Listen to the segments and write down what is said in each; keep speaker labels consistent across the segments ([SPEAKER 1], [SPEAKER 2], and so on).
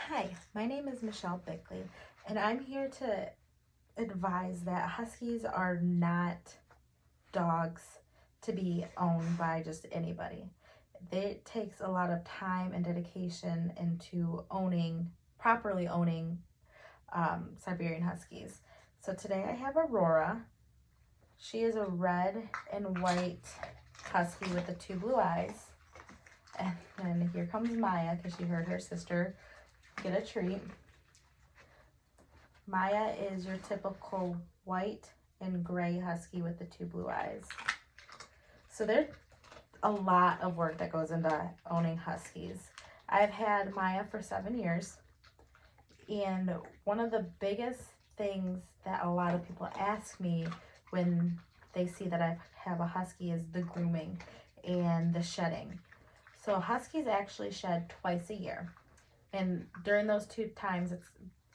[SPEAKER 1] Hi, my name is Michelle Bickley, and I'm here to advise that Huskies are not dogs to be owned by just anybody. It takes a lot of time and dedication into properly owning Siberian Huskies. So today I have Aurora. She is a red and white husky with the two blue eyes. And then here comes Maya because she heard her sister get a treat. Maya is your typical white and gray husky with the two blue eyes. So there's a lot of work that goes into owning huskies. I've had Maya for 7 years, and one of the biggest things that a lot of people ask me when they see that I have a husky is the grooming and the shedding. So huskies actually shed twice a year, and during those two times it's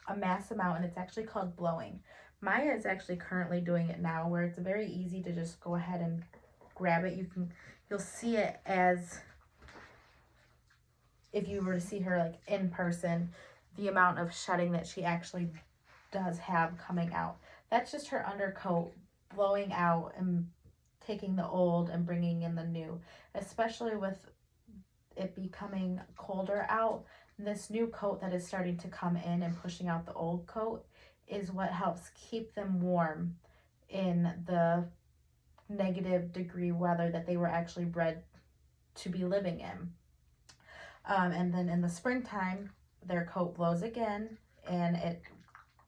[SPEAKER 1] a mass amount, and it's actually called blowing. Maya is actually currently doing it now, where it's very easy to just go ahead and grab it. You'll see it as if you were to see her like in person, the amount of shedding that she actually does have coming out. That's just her undercoat blowing out and taking the old and bringing in the new, especially with it becoming colder out. This new coat that is starting to come in and pushing out the old coat is what helps keep them warm in the negative degree weather that they were actually bred to be living in. And then in the springtime, their coat blows again, and it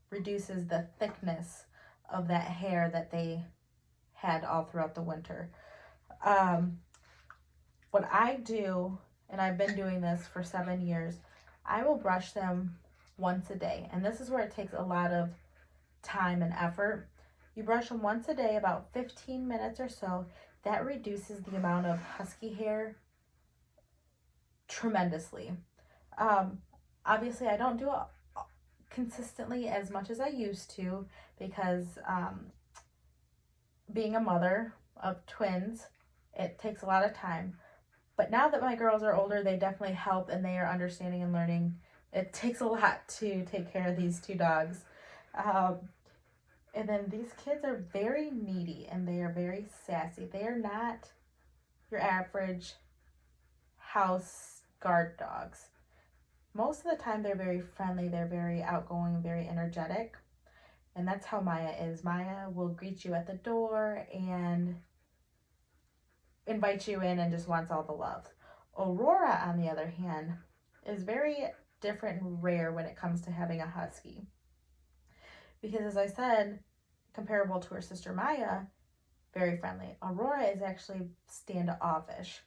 [SPEAKER 1] reduces the thickness of that hair that they had all throughout the winter. What I do, and I've been doing this for 7 years, I will brush them once a day. And this is where it takes a lot of time and effort. You brush them once a day, about 15 minutes or so. That reduces the amount of husky hair tremendously. Obviously, I don't do it consistently as much as I used to because being a mother of twins, it takes a lot of time. But now that my girls are older, they definitely help, and they are understanding and learning. It takes a lot to take care of these two dogs. And then these kids are very needy and they are very sassy. They are not your average house guard dogs. Most of the time they're very friendly, they're very outgoing, very energetic. And that's how Maya is. Maya will greet you at the door and invite you in and just wants all the love. Aurora, on the other hand, is very different and rare when it comes to having a husky. Because as I said, comparable to her sister Maya, very friendly. Aurora is actually standoffish.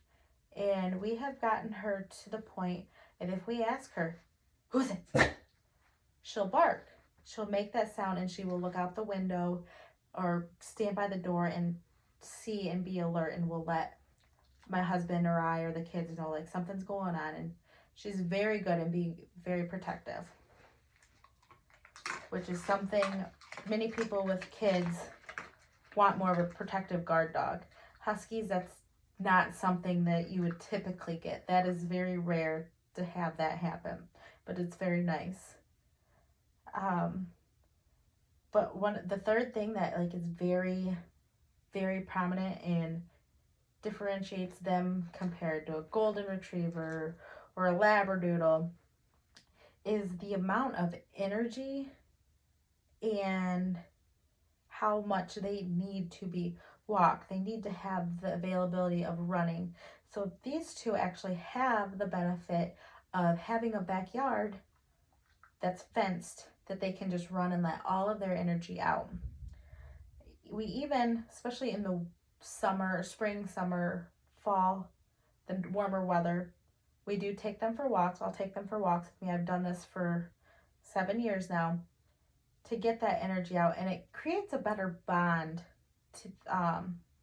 [SPEAKER 1] And we have gotten her to the point that if we ask her, "Who's it?" she'll bark. She'll make that sound and she will look out the window or stand by the door and see and be alert, and will let my husband or I or the kids know like something's going on. And she's very good and being very protective, which is something many people with kids want, more of a protective guard dog. Huskies, that's not something that you would typically get. That is very rare to have that happen, but it's very nice. But the third thing that like is very, very prominent and differentiates them compared to a golden retriever or a labradoodle is the amount of energy and how much they need to be walked. They need to have the availability of running. So these two actually have the benefit of having a backyard that's fenced, that they can just run and let all of their energy out. We even, especially in the spring, summer, fall, the warmer weather, we do take them for walks. I'll take them for walks with me. I've done this for 7 years now to get that energy out, and it creates a better bond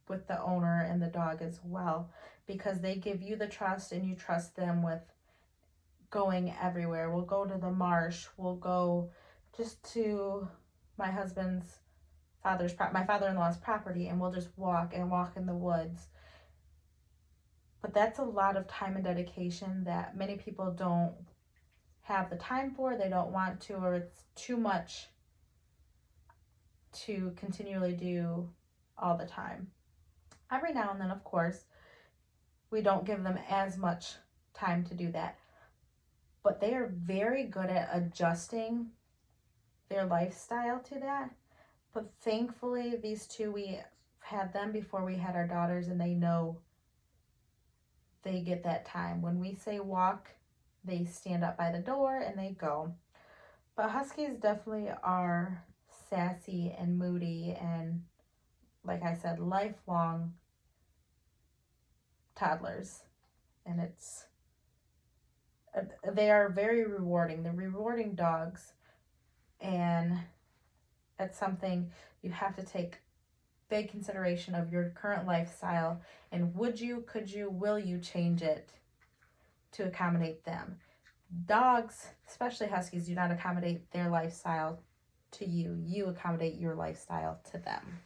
[SPEAKER 1] with the owner and the dog as well, because they give you the trust and you trust them with going everywhere. We'll go to the marsh. We'll go just to my father-in-law's property, and we'll just walk in the woods. But that's a lot of time and dedication that many people don't have the time for, they don't want to, or it's too much to continually do all the time. Every now and then, of course, we don't give them as much time to do that, but they are very good at adjusting their lifestyle to that. But thankfully, these two, we had them before we had our daughters, and they know they get that time. When we say walk, they stand up by the door and they go. But Huskies definitely are sassy and moody and, like I said, lifelong toddlers. And they are very rewarding. They're rewarding dogs. And it's something you have to take big consideration of your current lifestyle, and would you, could you, will you change it to accommodate them. Dogs, especially Huskies, do not accommodate their lifestyle to you. You accommodate your lifestyle to them.